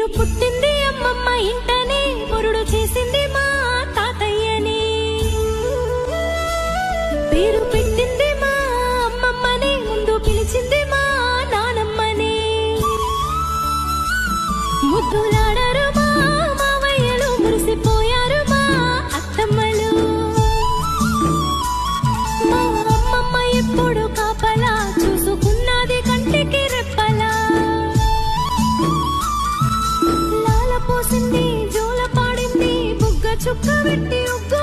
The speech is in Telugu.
నేను పుట్టింది అమ్మమ్మ ఇంటనే, మురుడు చేసింది మా తాతయ్యని. పేరు పెట్టింది మా అమ్మమ్మని, ముందు పిలిచింది మా నానమ్మని. ముద్దులాడారు మా మావయ్యలు, మురిసిపోయారు మా అత్తమ్మలు. మా అమ్మమ్మ ఎప్పుడు కాపలా చూసుకున్నది కంటికి రెప్పలా. లాల పోసింది, జోల పాడింది, బుగ్గ చుక్క పెట్టి ఉగ్గు